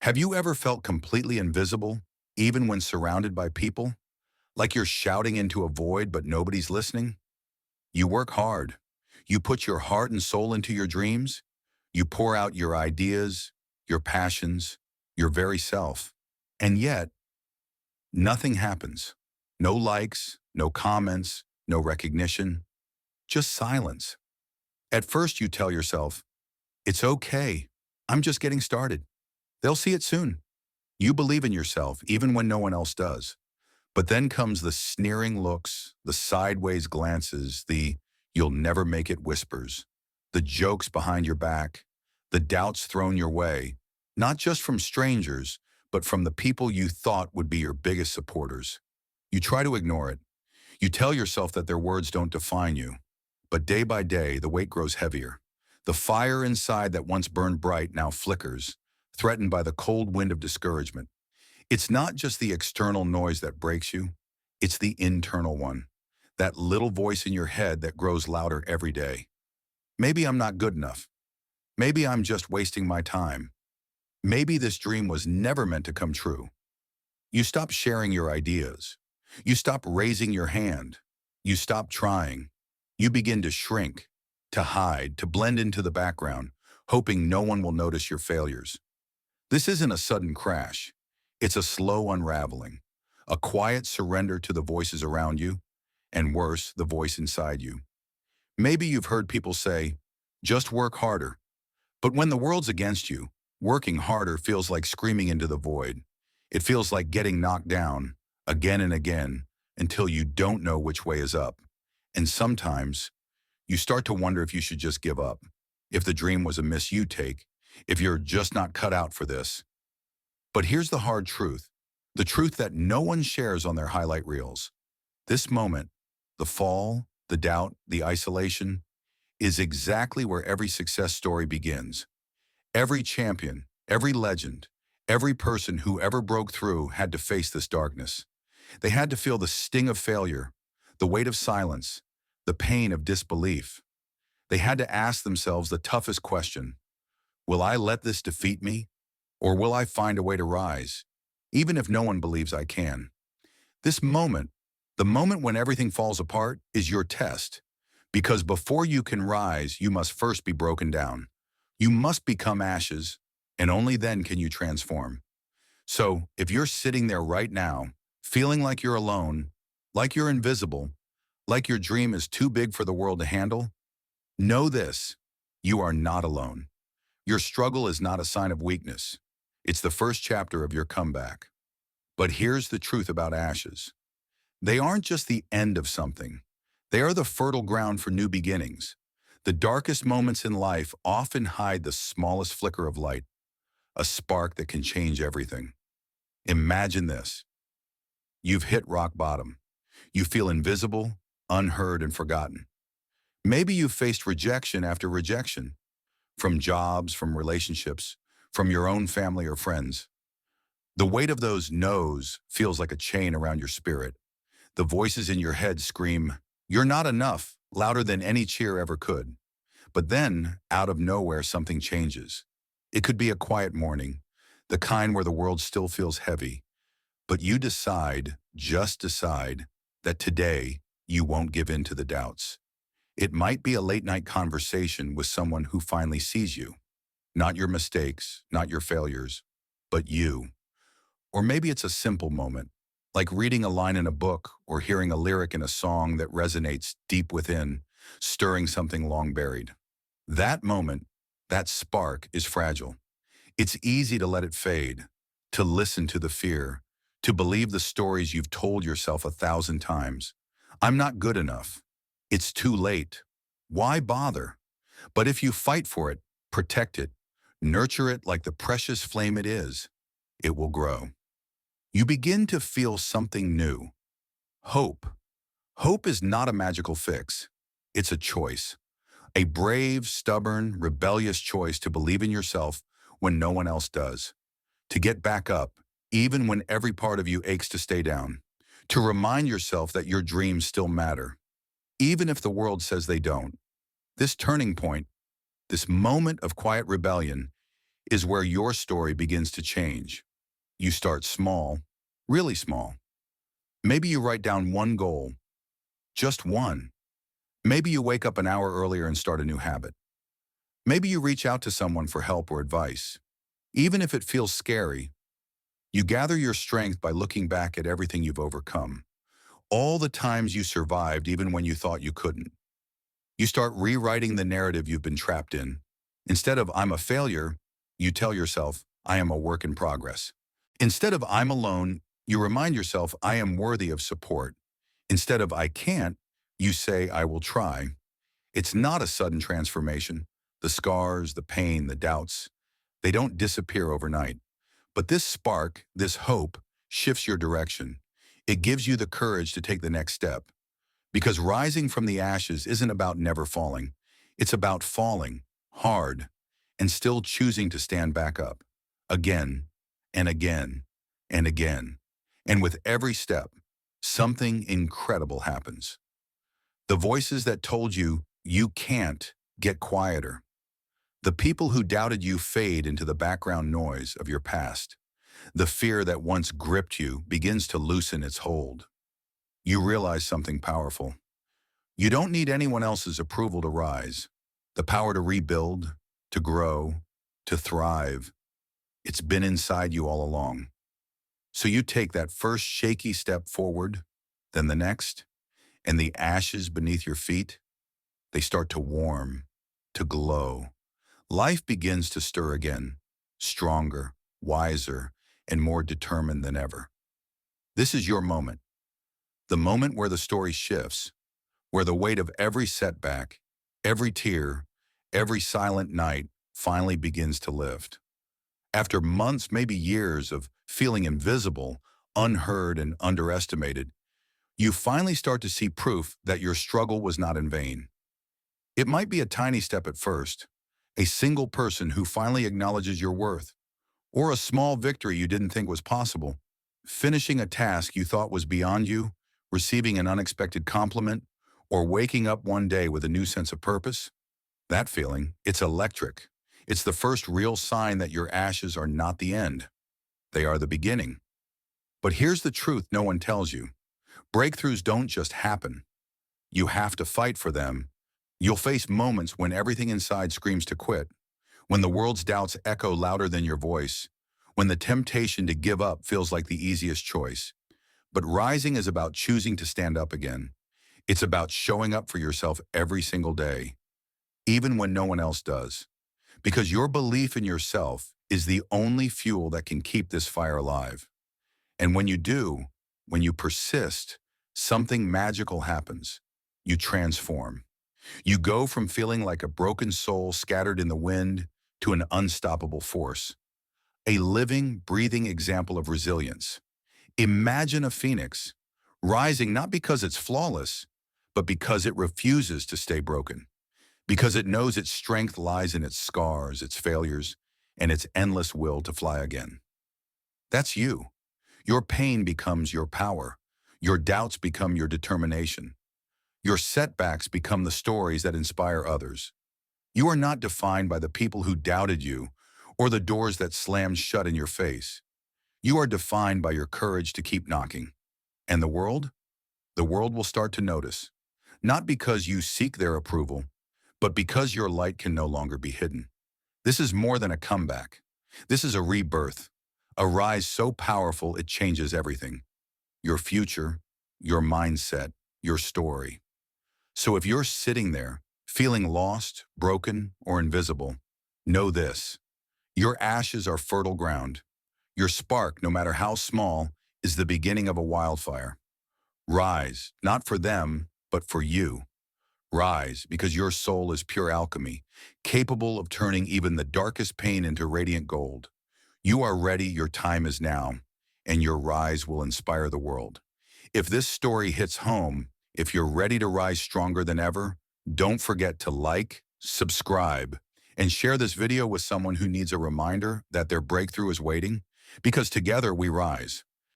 Have you ever felt completely invisible, even when surrounded by people? Like you're shouting into a void but nobody's listening? You work hard. You put your heart and soul into your dreams. You pour out your ideas, your passions, your very self. And yet, nothing happens. No likes, no comments, no recognition, just silence. At first you tell yourself, it's okay. I'm just getting started. They'll see it soon. You believe in yourself even when no one else does. But then comes the sneering looks, the sideways glances, the "you'll never make it" whispers, the jokes behind your back, the doubts thrown your way, not just from strangers, but from the people you thought would be your biggest supporters. You try to ignore it. You tell yourself that their words don't define you. But day by day, the weight grows heavier. The fire inside that once burned bright now flickers, threatened by the cold wind of discouragement. It's not just the external noise that breaks you, it's the internal one. That little voice in your head that grows louder every day. Maybe I'm not good enough. Maybe I'm just wasting my time. Maybe this dream was never meant to come true. You stop sharing your ideas. You stop raising your hand. You stop trying. You begin to shrink, to hide, to blend into the background, hoping no one will notice your failures. This isn't a sudden crash. It's a slow unraveling, a quiet surrender to the voices around you, and worse, the voice inside you. Maybe you've heard people say, just work harder. But when the world's against you, working harder feels like screaming into the void. It feels like getting knocked down again and again until you don't know which way is up. And sometimes you start to wonder if you should just give up, if the dream was a miss you take, if you're just not cut out for this. But here's the hard truth, the truth that no one shares on their highlight reels. This moment, the fall, the doubt, the isolation, is exactly where every success story begins. Every champion, every legend, every person who ever broke through had to face this darkness. They had to feel the sting of failure, the weight of silence, the pain of disbelief. They had to ask themselves the toughest question, will I let this defeat me? Or will I find a way to rise, even if no one believes I can? This moment, the moment when everything falls apart, is your test. Because before you can rise, you must first be broken down. You must become ashes, and only then can you transform. So, if you're sitting there right now, feeling like you're alone, like you're invisible, like your dream is too big for the world to handle, know this, you are not alone. Your struggle is not a sign of weakness. It's the first chapter of your comeback. But here's the truth about ashes. They aren't just the end of something. They are the fertile ground for new beginnings. The darkest moments in life often hide the smallest flicker of light, a spark that can change everything. Imagine this. You've hit rock bottom. You feel invisible, unheard, and forgotten. Maybe you've faced rejection after rejection, from jobs, from relationships, from your own family or friends. The weight of those no's feels like a chain around your spirit. The voices in your head scream, "You're not enough," louder than any cheer ever could. But then, out of nowhere, something changes. It could be a quiet morning, the kind where the world still feels heavy. But you decide, just decide, that today you won't give in to the doubts. It might be a late-night conversation with someone who finally sees you. Not your mistakes, not your failures, but you. Or maybe it's a simple moment, like reading a line in a book or hearing a lyric in a song that resonates deep within, stirring something long buried. That moment, that spark, is fragile. It's easy to let it fade, to listen to the fear, to believe the stories you've told yourself 1,000 times. I'm not good enough. It's too late. Why bother? But if you fight for it, protect it, nurture it like the precious flame it is, it will grow. You begin to feel something new. Hope. Hope is not a magical fix. It's a choice. A brave, stubborn, rebellious choice to believe in yourself when no one else does. To get back up, even when every part of you aches to stay down. To remind yourself that your dreams still matter, even if the world says they don't. This turning point, this moment of quiet rebellion, is where your story begins to change. You start small, really small. Maybe you write down one goal, just one. Maybe you wake up an hour earlier and start a new habit. Maybe you reach out to someone for help or advice. Even if it feels scary, you gather your strength by looking back at everything you've overcome. All the times you survived even when you thought you couldn't. You start rewriting the narrative you've been trapped in. Instead of "I'm a failure," you tell yourself, "I am a work in progress." Instead of "I'm alone," you remind yourself, "I am worthy of support." Instead of "I can't," you say, "I will try." It's not a sudden transformation. The scars, the pain, the doubts, they don't disappear overnight. But this spark, this hope, shifts your direction. It gives you the courage to take the next step. Because rising from the ashes isn't about never falling. It's about falling hard and still choosing to stand back up again and again and again. And with every step, something incredible happens. The voices that told you you can't get quieter. The people who doubted you fade into the background noise of your past. The fear that once gripped you begins to loosen its hold. You realize something powerful. You don't need anyone else's approval to rise. The power to rebuild, to grow, to thrive, it's been inside you all along. So you take that first shaky step forward, then the next, and the ashes beneath your feet, they start to warm, to glow. Life begins to stir again, stronger, wiser, and more determined than ever. This is your moment, the moment where the story shifts, where the weight of every setback, every tear, every silent night finally begins to lift. After months, maybe years of feeling invisible, unheard, and underestimated, you finally start to see proof that your struggle was not in vain. It might be a tiny step at first, a single person who finally acknowledges your worth, or a small victory you didn't think was possible, finishing a task you thought was beyond you, receiving an unexpected compliment, or waking up one day with a new sense of purpose. That feeling, it's electric. It's the first real sign that your ashes are not the end. They are the beginning. But here's the truth no one tells you. Breakthroughs don't just happen. You have to fight for them. You'll face moments when everything inside screams to quit, when the world's doubts echo louder than your voice, when the temptation to give up feels like the easiest choice. But rising is about choosing to stand up again. It's about showing up for yourself every single day, even when no one else does. Because your belief in yourself is the only fuel that can keep this fire alive. And when you do, when you persist, something magical happens. You transform. You go from feeling like a broken soul scattered in the wind to an unstoppable force. A living, breathing example of resilience. Imagine a phoenix, rising not because it's flawless, but because it refuses to stay broken. Because it knows its strength lies in its scars, its failures, and its endless will to fly again. That's you. Your pain becomes your power. Your doubts become your determination. Your setbacks become the stories that inspire others. You are not defined by the people who doubted you or the doors that slammed shut in your face. You are defined by your courage to keep knocking. And the world? The world will start to notice. Not because you seek their approval, but because your light can no longer be hidden. This is more than a comeback. This is a rebirth, a rise so powerful it changes everything. Your future, your mindset, your story. So if you're sitting there, feeling lost, broken, or invisible, know this. Your ashes are fertile ground. Your spark, no matter how small, is the beginning of a wildfire. Rise, not for them, but for you. Rise, because your soul is pure alchemy, capable of turning even the darkest pain into radiant gold. You are ready, your time is now, and your rise will inspire the world. If this story hits home, if you're ready to rise stronger than ever, don't forget to like, subscribe, and share this video with someone who needs a reminder that their breakthrough is waiting, because together we rise.